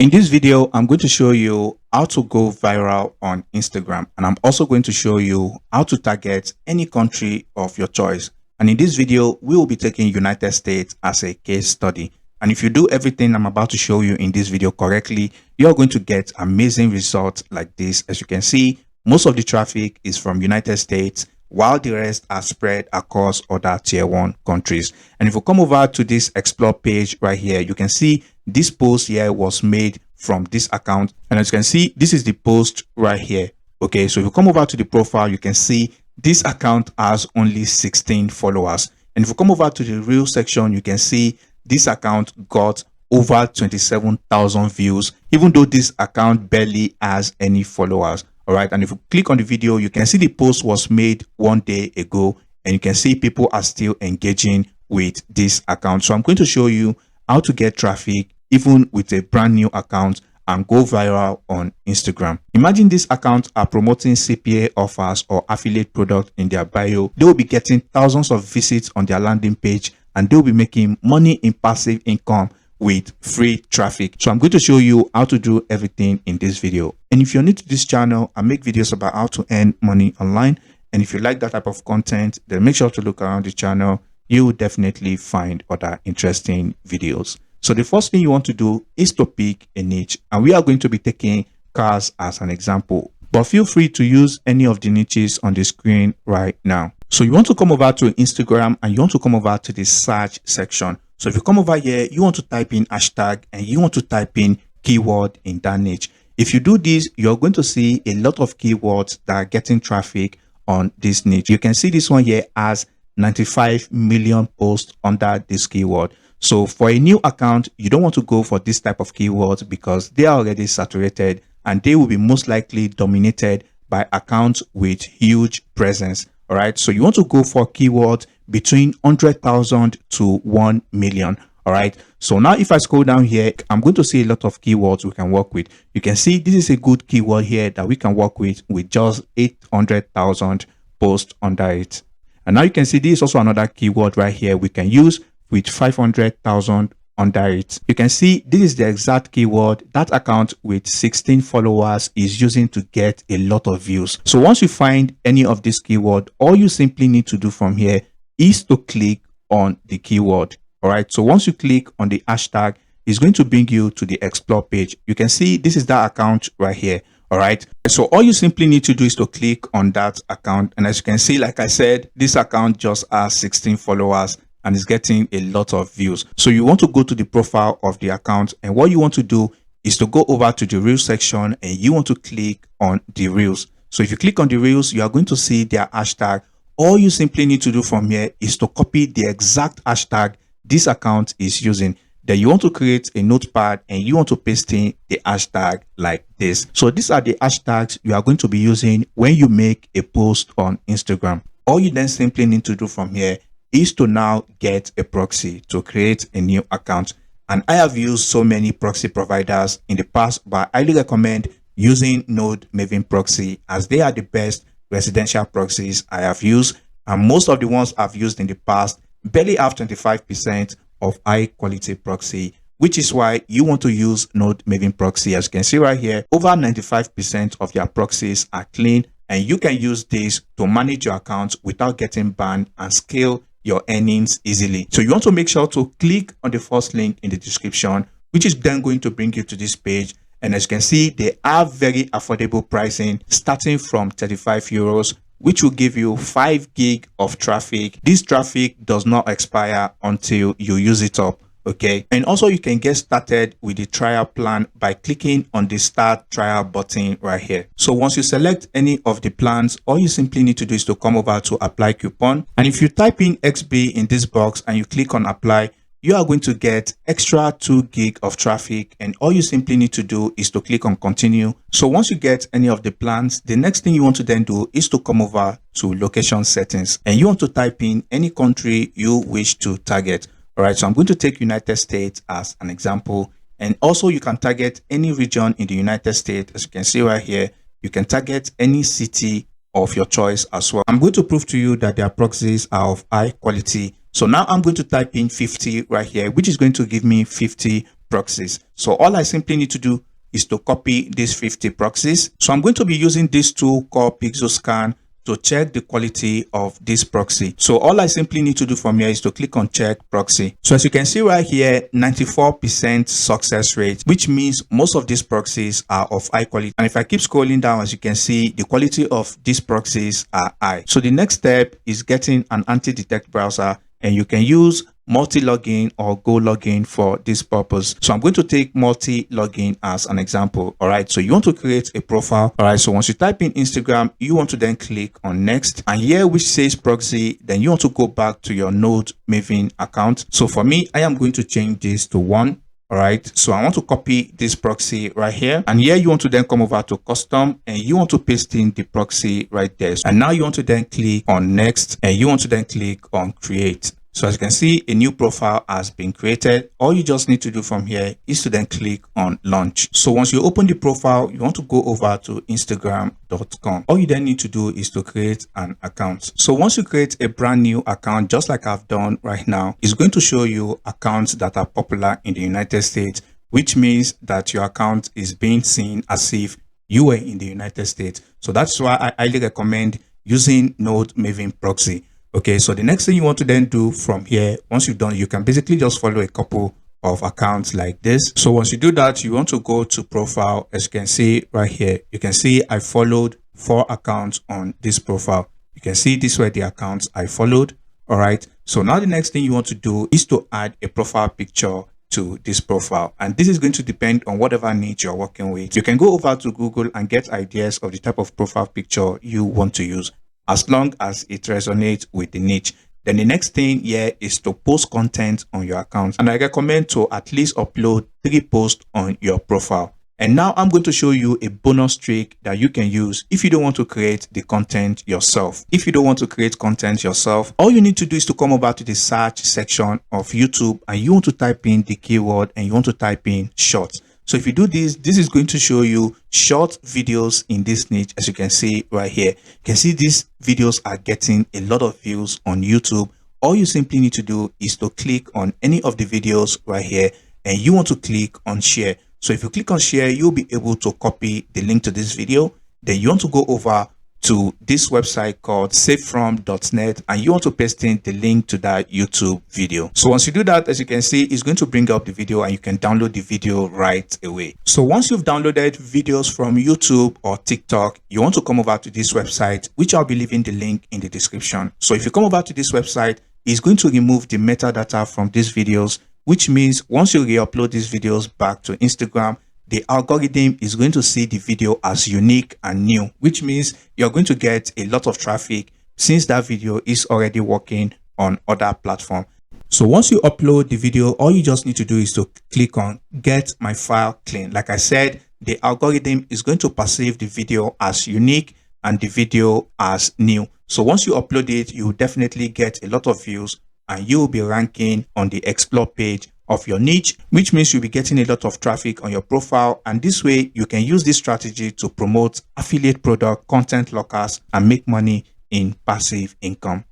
In this video, I'm going to show you how to go viral on Instagram, and I'm also going to show you how to target any country of your choice. And in this video, we will be taking United States as a case study. And if you do everything I'm about to show you in this video correctly, you're going to get amazing results like this. As you can see, most of the traffic is from United States, while the rest are spread across other tier 1 countries. And if you come over to this explore page right here, you can see this post here was made from this account. And as you can see, this is the post right here. Okay, so if you come over to the profile, you can see this account has only 16 followers. And if you come over to the reel section, you can see this account got over 27,000 views, even though this account barely has any followers. All right, and if you click on the video, you can see the post was made 1 day ago, and you can see people are still engaging with this account. So I'm going to show you how to get traffic even with a brand new account and go viral on Instagram. Imagine these accounts are promoting CPA offers or affiliate product in their bio. They will be getting thousands of visits on their landing page, and they'll be making money in passive income with free traffic. So I'm going to show you how to do everything in this video. And if you're new to this channel, I make videos about how to earn money online. And if you like that type of content, then make sure to look around the channel. You will definitely find other interesting videos. So the first thing you want to do is to pick a niche, and we are going to be taking cars as an example, but feel free to use any of the niches on the screen right now. So you want to come over to Instagram and you want to come over to the search section. So if you come over here, you want to type in hashtag and you want to type in keyword in that niche. If you do this, you're going to see a lot of keywords that are getting traffic on this niche. You can see this one here has 95 million posts under this keyword. So for a new account, you don't want to go for this type of keywords because they are already saturated and they will be most likely dominated by accounts with huge presence. All right, so you want to go for keywords between 100,000 to 1 million. All right, so now if I scroll down here, I'm going to see a lot of keywords we can work with. You can see this is a good keyword here that we can work with just 800,000 posts under it. And now you can see this is also another keyword right here we can use with 500,000 under it. You can see this is the exact keyword that account with 16 followers is using to get a lot of views. So once you find any of this keyword, all you simply need to do from here is to click on the keyword. All right, so once you click on the hashtag, it's going to bring you to the explore page. You can see this is that account right here. All right, so all you simply need to do is to click on that account, and as you can see, like I said, this account just has 16 followers and is getting a lot of views. So you want to go to the profile of the account, and what you want to do is to go over to the reels section and you want to click on the reels. So if you click on the reels, you are going to see their hashtag. All you simply need to do from here is to copy the exact hashtag this account is using. Then you want to create a notepad and you want to paste in the hashtag like this. So these are the hashtags you are going to be using when you make a post on Instagram. All you then simply need to do from here is to now get a proxy to create a new account. And I have used so many proxy providers in the past, but I highly recommend using Node Maven proxy as they are the best residential proxies I have used. And most of the ones I've used in the past barely have 25% of high quality proxy, which is why you want to use Node Maven proxy. As you can see right here, over 95% of their proxies are clean, and you can use this to manage your account without getting banned and scale your earnings easily. So you want to make sure to click on the first link in the description, which is then going to bring you to this page. And as you can see, they have very affordable pricing starting from 35 euros, which will give you 5 gig of traffic. This traffic does not expire until you use it up. Okay, and also you can get started with the trial plan by clicking on the start trial button right here. So once you select any of the plans, all you simply need to do is to come over to apply coupon, and if you type in XB in this box and you click on apply, you are going to get extra 2 gig of traffic, and all you simply need to do is to click on continue. So once you get any of the plans, the next thing you want to then do is to come over to location settings, and you want to type in any country you wish to target. All right, so I'm going to take United States as an example, and also you can target any region in the United States. As you can see right here, you can target any city of your choice as well. I'm going to prove to you that their proxies are of high quality. So now I'm going to type in 50 right here, which is going to give me 50 proxies. So all I simply need to do is to copy these 50 proxies. So I'm going to be using this tool called PixelScan to check the quality of this proxy. So all I simply need to do from here is to click on check proxy. So as you can see right here, 94% success rate, which means most of these proxies are of high quality. And if I keep scrolling down, as you can see, the quality of these proxies are high. So the next step is getting an anti-detect browser, and you can use multi-login or go login for this purpose. So I'm going to take multi-login as an example. All right, so you want to create a profile. All right, so once you type in Instagram, you want to then click on next, and here which says proxy, then you want to go back to your Node Maven account. So for me, I am going to change this to 1. All right, so I want to copy this proxy right here, and here you want to then come over to custom, and you want to paste in the proxy right there. And now you want to then click on next, and you want to then click on create. So as you can see, a new profile has been created. All you just need to do from here is to then click on launch. So once you open the profile, you want to go over to instagram.com. All you then need to do is to create an account. So once you create a brand new account, just like I've done right now, it's going to show you accounts that are popular in the United States, which means that your account is being seen as if you were in the United States. So that's why I highly recommend using Node Maven proxy. Okay, so the next thing you want to then do from here, once you've done, you can basically just follow a couple of accounts like this. So once you do that, you want to go to profile. As you can see right here, you can see I followed 4 accounts on this profile. You can see these were the accounts I followed. All right, so now the next thing you want to do is to add a profile picture to this profile, and this is going to depend on whatever niche you're working with. You can go over to Google and get ideas of the type of profile picture you want to use, as long as it resonates with the niche. Then the next thing here is to post content on your account, and I recommend to at least upload 3 posts on your profile. And now I'm going to show you a bonus trick that you can use if you don't want to create the content yourself. If you don't want to create content yourself, all you need to do is to come over to the search section of YouTube, and you want to type in the keyword, and you want to type in shorts. So if you do this, this is going to show you short videos in this niche. As you can see right here, you can see these videos are getting a lot of views on YouTube. All you simply need to do is to click on any of the videos right here, and you want to click on share. So if you click on share, you'll be able to copy the link to this video. Then you want to go over to this website called savefrom.net, and you want to paste in the link to that YouTube video. So once you do that, as you can see, it's going to bring up the video, and you can download the video right away. So once you've downloaded videos from YouTube or TikTok, you want to come over to this website, which I'll be leaving the link in the description. So if you come over to this website, it's going to remove the metadata from these videos, which means once you re-upload these videos back to Instagram, the algorithm is going to see the video as unique and new, which means you're going to get a lot of traffic since that video is already working on other platforms. So once you upload the video, all you just need to do is to click on get my file clean. Like I said, the algorithm is going to perceive the video as unique and the video as new. So once you upload it, you will definitely get a lot of views, and you will be ranking on the explore page of your niche, which means you'll be getting a lot of traffic on your profile. And this way you can use this strategy to promote affiliate product, content lockers, and make money in passive income.